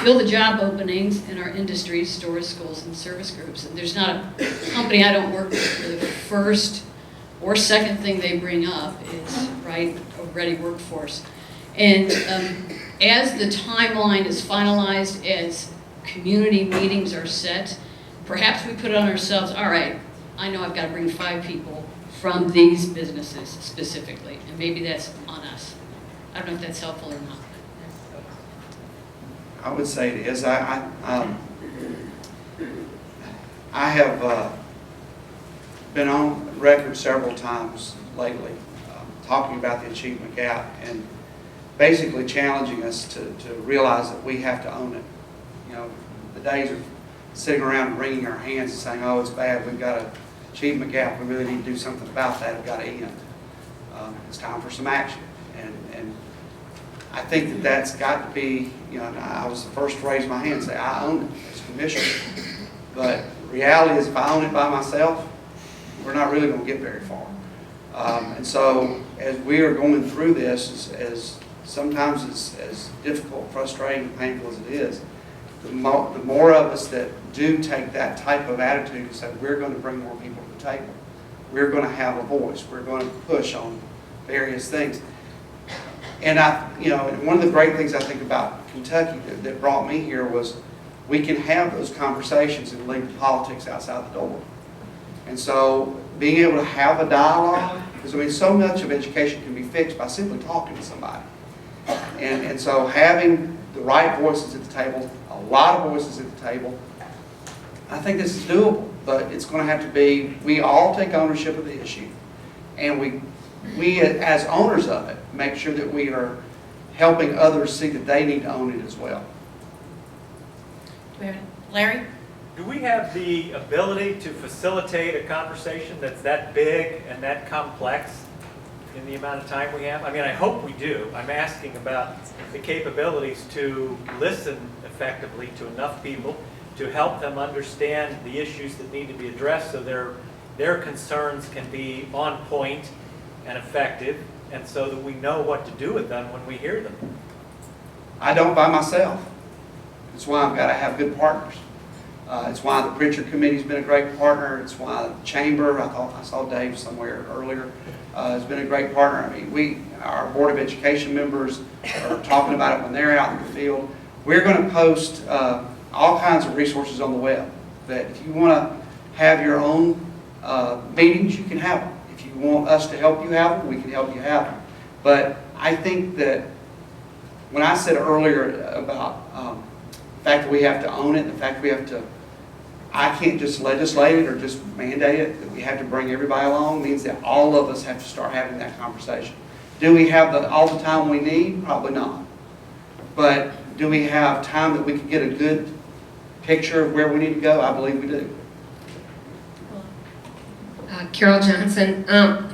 fill the job openings in our industries, stores, schools, and service groups. And there's not a company I don't work with where the first or second thing they bring up is, right, a ready workforce. And as the timeline is finalized, as community meetings are set, perhaps we put it on ourselves, all right, I know I've got to bring 5 people from these businesses specifically, and maybe that's on us. I don't know if that's helpful or not. I would say it is. I have been on record several times lately talking about the achievement gap and basically challenging us to realize that we have to own it. You know, the days of sitting around and wringing our hands and saying, oh, it's bad, we've got an achievement gap, we really need to do something about that, it's got to end. It's time for some action. And I think that that's got to be, you know, I was the first to raise my hand and say, I own it as commissioner. But the reality is, if I own it by myself, we're not really going to get very far. And so, as we are going through this, as sometimes as difficult, frustrating, and painful as it is, the more of us that do take that type of attitude and say, we're going to bring more people to the table. We're going to have a voice. We're going to push on various things. And one of the great things I think about Kentucky that brought me here was we can have those conversations and leave politics outside the door. And so being able to have a dialogue, because I mean, so much of education can be fixed by simply talking to somebody. And so having the right voices at the table, a lot of voices at the table, I think this is doable, but it's going to have to be, we all take ownership of the issue, and we as owners of it, make sure that we are helping others see that they need to own it as well. Larry? Do we have the ability to facilitate a conversation that's that big and that complex in the amount of time we have? I mean, I hope we do. I'm asking about the capabilities to listen effectively to enough people to help them understand the issues that need to be addressed so their concerns can be on point and effective, and so that we know what to do with them when we hear them. I don't by myself. That's why I've got to have good partners. It's why the Pruitt Committee's been a great partner. It's why the Chamber, I saw Dave somewhere earlier, has been a great partner. I mean, our Board of Education members are talking about it when they're out in the field. We're going to post all kinds of resources on the web that if you want to have your own meetings, you can have them. If you want us to help you have them, we can help you have them. But I think that when I said earlier about the fact that we have to own it, the fact that we have to, I can't just legislate it or just mandate it, that we have to bring everybody along, means that all of us have to start having that conversation. Do we have all the time we need? Probably not. But do we have time that we can get a good picture of where we need to go? I believe we do. Carol Johnson,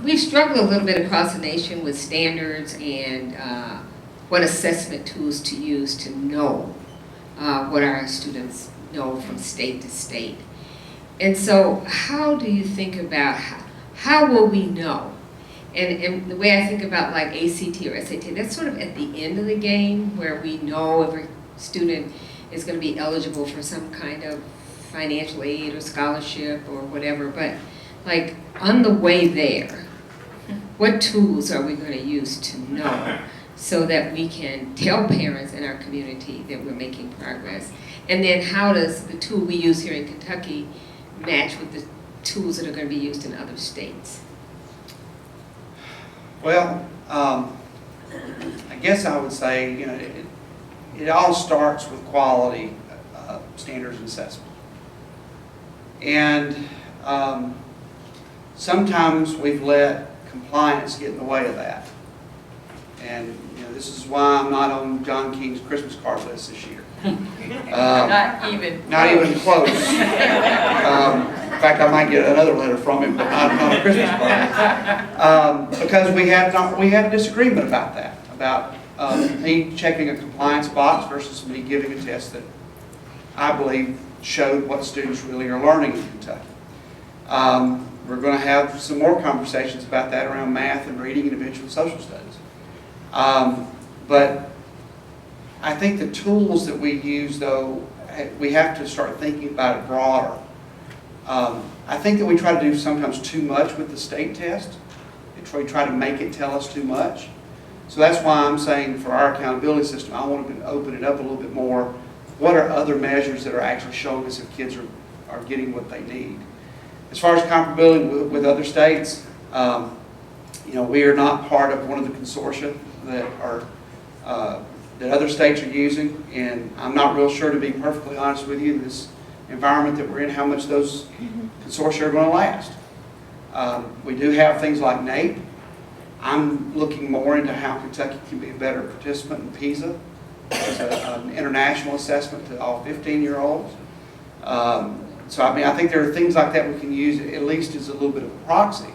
we've struggled a little bit across the nation with standards and what assessment tools to use to know what our students know from state to state. And so how do you think about how will we know? And the way I think about like ACT or SAT, that's sort of at the end of the game where we know every student is going to be eligible for some kind of financial aid or scholarship or whatever, but like on the way there, what tools are we going to use to know so that we can tell parents in our community that we're making progress? And then how does the tool we use here in Kentucky match with the tools that are going to be used in other states? Well, I guess I would say, you know, it all starts with quality standards and assessment. And sometimes we've let compliance get in the way of that. And this is why I'm not on John King's Christmas card list this year. Not even. Not even close. In fact, I might get another letter from him, but not a Christmas card. Because we have a disagreement about that, about me checking a compliance box versus me giving a test that I believe showed what students really are learning in Kentucky. We're going to have some more conversations about that around math and reading and eventually social studies. But I think the tools that we use, though, we have to start thinking about it broader. I think that we try to do sometimes too much with the state test. We try to make it tell us too much. So that's why I'm saying for our accountability system, I want to open it up a little bit more. What are other measures that are actually showing us if kids are getting what they need? As far as comparability with other states, we are not part of one of the consortia that other states are using, and I'm not real sure, to be perfectly honest with you, in this environment that we're in, how much those consortia are going to last. We do have things like NAEP. I'm looking more into how Kentucky can be a better participant in PISA, which is an international assessment to all 15-year-olds. So I think there are things like that we can use at least as a little bit of a proxy.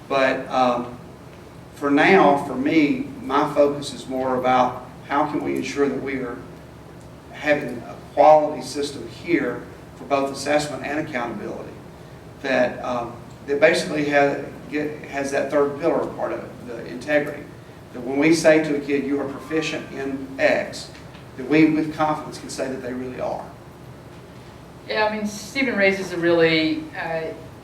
But for now, for me, my focus is more about how can we ensure that we are having a quality system here for both assessment and accountability that basically has that third pillar part of it, the integrity. That when we say to a kid, you are proficient in X, that we with confidence can say that they really are. Yeah, Stephen raises a really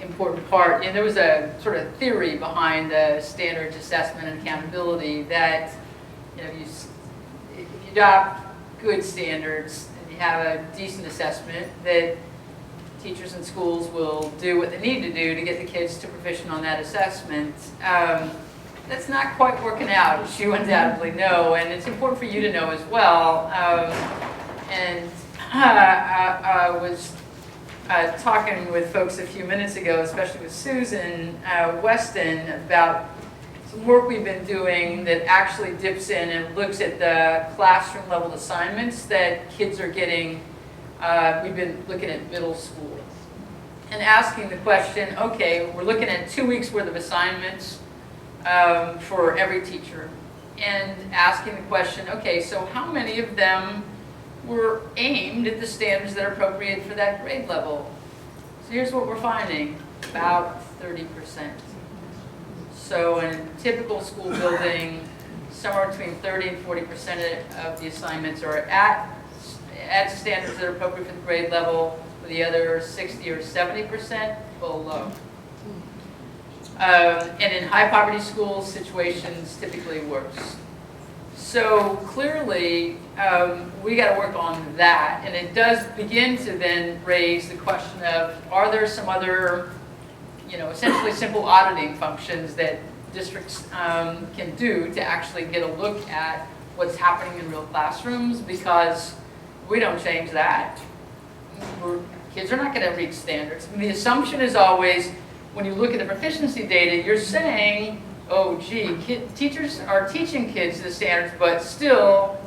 important part. And there was a sort of theory behind the standards assessment and accountability that if you adopt good standards and you have a decent assessment, that teachers and schools will do what they need to do to get the kids to proficient on that assessment. That's not quite working out, as you undoubtedly know, and it's important for you to know as well. I was talking with folks a few minutes ago, especially with Susan Weston, about some work we've been doing that actually dips in and looks at the classroom level assignments that kids are getting. We've been looking at middle school and asking the question, okay, we're looking at 2 weeks worth of assignments for every teacher, and asking the question, okay, so how many of them were aimed at the standards that are appropriate for that grade level? So here's what we're finding, about 30%. So in a typical school building, somewhere between 30 and 40% of the assignments are at standards that are appropriate for the grade level, with the other 60 or 70% below. And in high poverty schools, situations typically worse. So clearly, we got to work on that, and it does begin to then raise the question of, are there some other, essentially simple auditing functions that districts can do to actually get a look at what's happening in real classrooms? Because we don't change that, kids are not going to reach standards. The assumption is always, when you look at the proficiency data, you're saying, oh gee, teachers are teaching kids the standards, but still,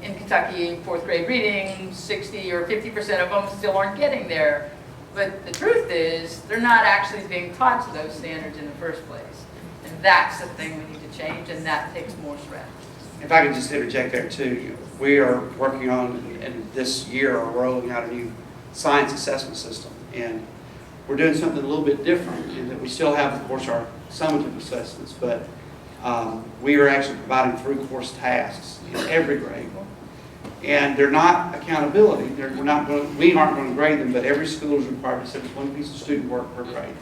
in Kentucky, 4th grade reading, 60 or 50% of them still aren't getting there. But the truth is, they're not actually being taught to those standards in the first place. And that's the thing we need to change, and that takes more strategy. If I could just interject there too, we are working on, and this year are rolling out a new science assessment system. And we're doing something a little bit different in that we still have, of course, our summative assessments, but we are actually providing through course tasks in every grade. And they're not accountability. We aren't going to grade them, but every school is required to send us one piece of student work per grade.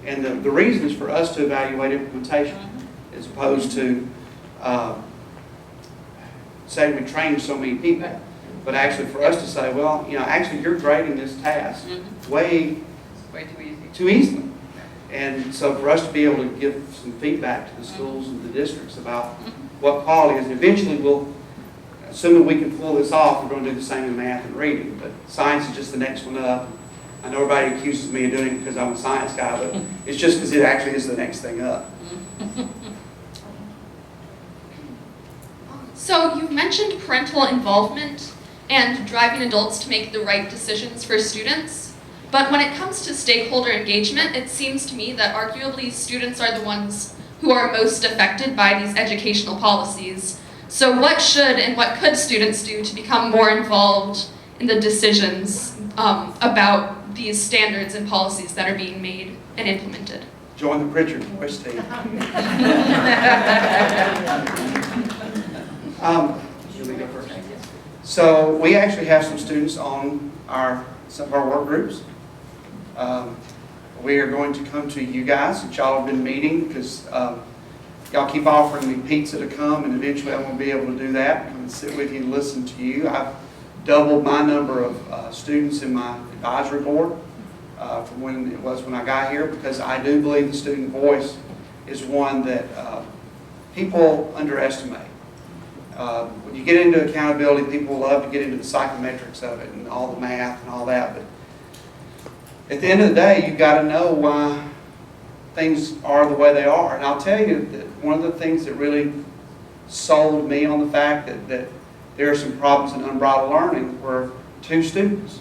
And the reason is for us to evaluate implementation as opposed to saying we trained so many people, but actually for us to say, well, actually you're grading this task way too easily. And so for us to be able to give some feedback to the schools and the districts about what quality is, and eventually we'll, assuming we can pull this off, we're going to do the same in math and reading, but science is just the next one up. I know everybody accuses me of doing it because I'm a science guy, but it's just because it actually is the next thing up. So you've mentioned parental involvement and driving adults to make the right decisions for students. But when it comes to stakeholder engagement, it seems to me that arguably students are the ones who are most affected by these educational policies. So what should and what could students do to become more involved in the decisions about these standards and policies that are being made and implemented? Join the Pritchard voice team. Should we go first? So we actually have some students on some of our work groups. We are going to come to you guys that y'all have been meeting because y'all keep offering me pizza to come, and eventually I'm going to be able to do that and sit with you and listen to you. I've doubled my number of students in my advisory board from when it was when I got here, because I do believe the student voice is one that people underestimate. When you get into accountability, people love to get into the psychometrics of it and all the math and all that, but at the end of the day, you've got to know why things are the way they are. And I'll tell you that one of the things that really sold me on the fact that there are some problems in unbridled learning were two students.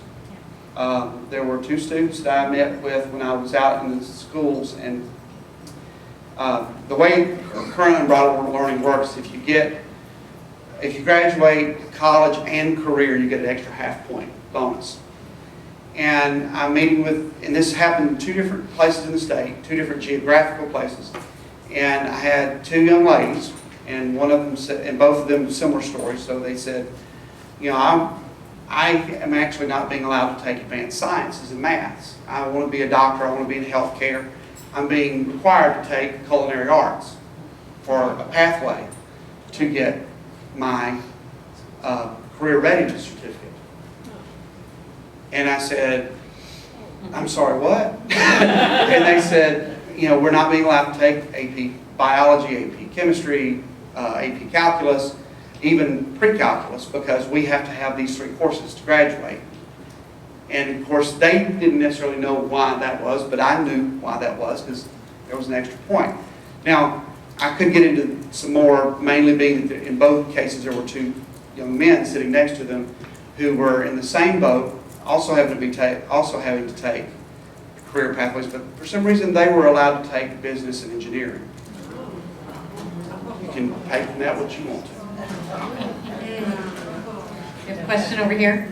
There were two students that I met with when I was out in the schools, and the way current unbridled learning works, if you graduate college and career, you get an extra half-point bonus. And I'm meeting with, and this happened in two different places in the state, two different geographical places. And I had two young ladies, and one of them said, and both of them similar stories. So they said, you know, I am actually not being allowed to take advanced sciences and maths. I want to be a doctor. I want to be in healthcare. I'm being required to take culinary arts for a pathway to get my career readiness certificate. And I said, I'm sorry, what? And they said, you know, we're not being allowed to take AP biology, AP chemistry, AP calculus, even pre-calculus, because we have to have these three courses to graduate. And of course, they didn't necessarily know why that was, but I knew why that was because there was an extra point. Now, I could get into some more, mainly being that in both cases there were two young men sitting next to them who were in the same boat, also having to take career pathways, but for some reason they were allowed to take business and engineering. You can take from that what you want to. You have a question over here?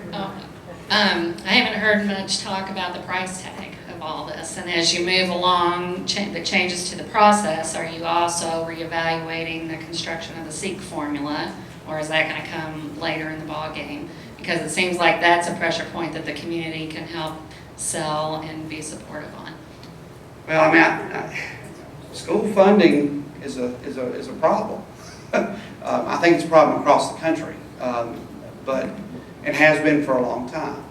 I haven't heard much talk about the price tag of all this, and as you move along, the changes to the process, are you also reevaluating the construction of the SEEK formula, or is that going to come later in the ballgame? Because it seems like that's a pressure point that the community can help sell and be supportive on. Well, I mean, school funding is a problem. I think it's a problem across the country, but it has been for a long time.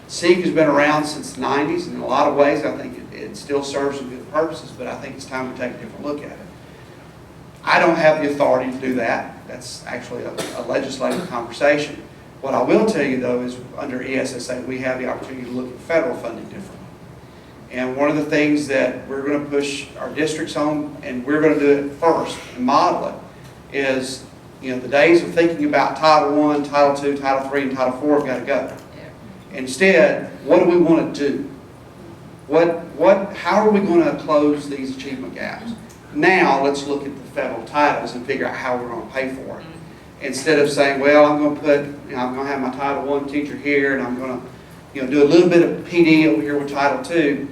SEEK has been around since the 90s, and in a lot of ways I think it still serves some good purposes, but I think it's time to take a different look at it. I don't have the authority to do that. That's actually a legislative conversation. What I will tell you, though, is under ESSA, we have the opportunity to look at federal funding differently. And one of the things that we're going to push our districts on, and we're going to do it first and model it, is, you know, the days of thinking about Title I, Title II, Title III, and Title IV have got to go. Instead, what do we want to do? How are we going to close these achievement gaps? Now, let's look at the federal titles and figure out how we're going to pay for it. Instead of saying, well, I'm going to have my Title I teacher here, and I'm going to, do a little bit of PD over here with Title II.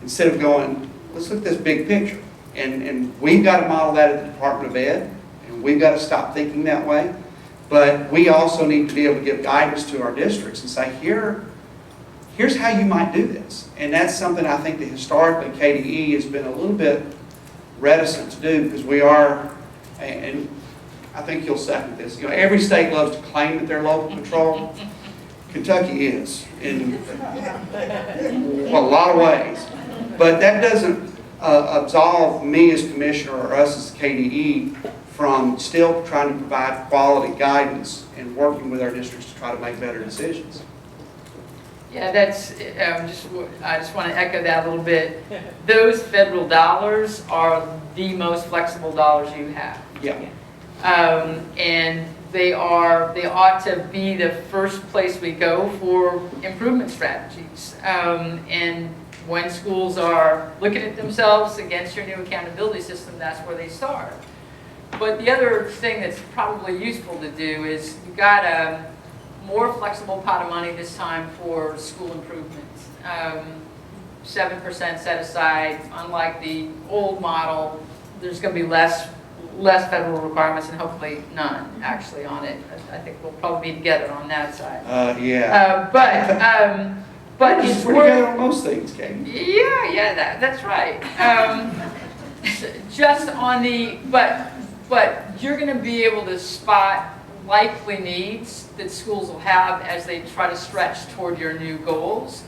Instead of going, let's look at this big picture. And we've got to model that at the Department of Ed, and we've got to stop thinking that way. But we also need to be able to give guidance to our districts and say, here's how you might do this. And that's something I think that historically KDE has been a little bit reticent to do, because we are, and I think you'll second this, every state loves to claim that they're local control. Kentucky is in a lot of ways. But that doesn't absolve me as commissioner or us as KDE from still trying to provide quality guidance and working with our districts to try to make better decisions. Yeah, I just want to echo that a little bit. Those federal dollars are the most flexible dollars you have. Yeah. And they ought to be the first place we go for improvement strategies. And when schools are looking at themselves against your new accountability system, that's where they start. But the other thing that's probably useful to do is you've got a more flexible pot of money this time for school improvements. 7% set aside. Unlike the old model, there's going to be less federal requirements and hopefully none actually on it. I think we'll probably be together on that side. Yeah. But it's We're together on most things, Katie. Yeah, that's right. Just on the, but you're going to be able to spot likely needs that schools will have as they try to stretch toward your new goals,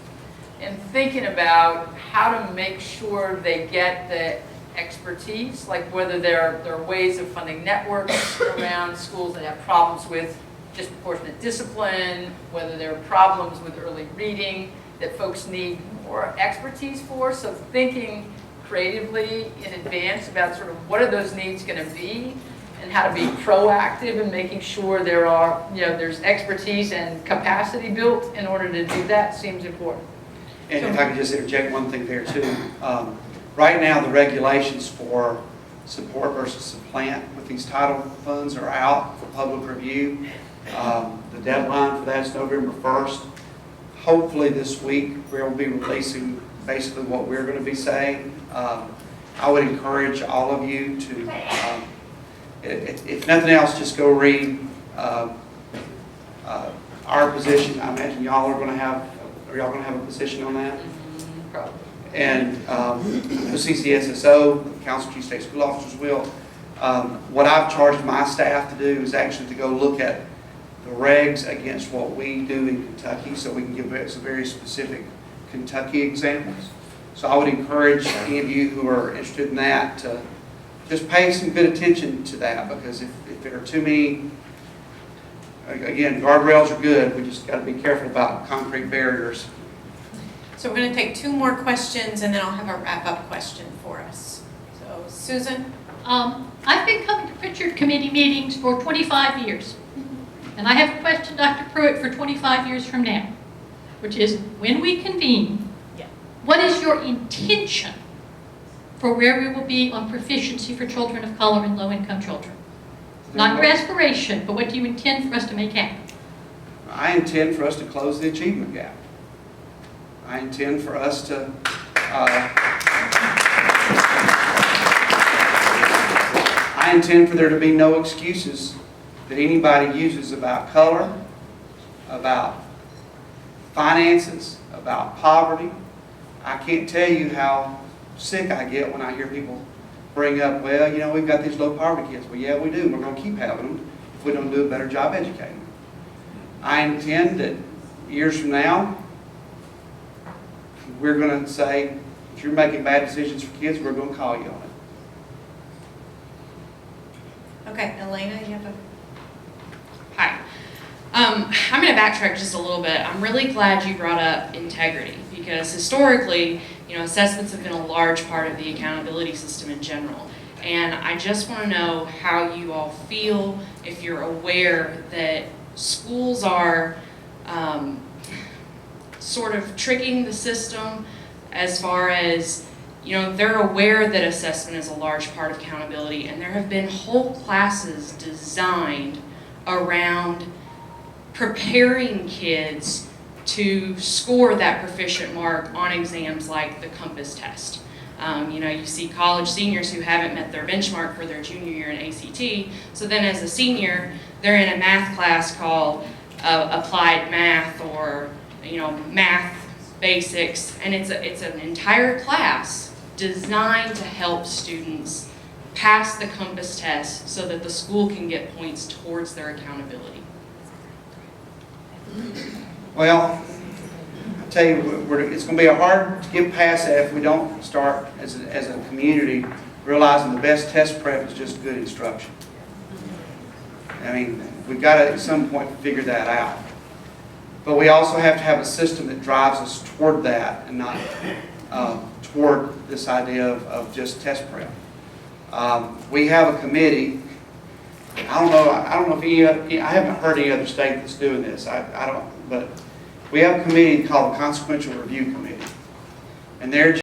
and thinking about how to make sure they get the expertise, like whether there are ways of funding networks around schools that have problems with disproportionate discipline, whether there are problems with early reading that folks need more expertise for. So thinking creatively in advance about sort of what are those needs going to be and how to be proactive in making sure there's expertise and capacity built in order to do that seems important. And if I could just interject one thing there too. Right now, the regulations for support versus supplant with these title funds are out for public review. The deadline for that is November 1st. Hopefully this week we'll be releasing basically what we're going to be saying. I would encourage all of you to, if nothing else, just go read our position. I imagine y'all are going to have a position on that? Probably. And the CCSSO, Council of Chief State School Officers will. What I've charged my staff to do is actually to go look at the regs against what we do in Kentucky so we can give some very specific Kentucky examples. So I would encourage any of you who are interested in that to just pay some good attention to that, because if there are too many, again, guardrails are good, we just got to be careful about concrete barriers. So we're going to take 2 more questions, and then I'll have a wrap-up question for us. So, Susan? I've been coming to Pritchard Committee meetings for 25 years. And I have a question, Dr. Pruitt, for 25 years from now, which is, when we convene, what is your intention for where we will be on proficiency for children of color and low-income children? Not your aspiration, but what do you intend for us to make happen? I intend for us to close the achievement gap. I intend for us to I intend for there to be no excuses that anybody uses about color, about finances, about poverty. I can't tell you how sick I get when I hear people bring up, well, you know, we've got these low poverty kids. Well, yeah, we do. We're going to keep having them if we don't do a better job educating them. I intend that years from now, we're going to say, if you're making bad decisions for kids, we're going to call you on it. Okay, Elena, you have a... Hi. I'm going to backtrack just a little bit. I'm really glad you brought up integrity, because historically, assessments have been a large part of the accountability system in general. And I just want to know how you all feel, if you're aware that schools are sort of tricking the system as far as, they're aware that assessment is a large part of accountability, and there have been whole classes designed around preparing kids to score that proficient mark on exams like the Compass test. You see college seniors who haven't met their benchmark for their junior year in ACT, so then as a senior, they're in a math class called applied math or, math basics, and it's an entire class designed to help students pass the Compass test so that the school can get points towards their accountability. Well, I'll tell you, it's going to be hard to get past that if we don't start as a community realizing the best test prep is just good instruction. I mean, we've got to at some point figure that out. But we also have to have a system that drives us toward that and not toward this idea of just test prep. We have a committee. I don't know if I haven't heard any other state that's doing this. I don't, but we have a committee called the Consequential Review Committee. And they're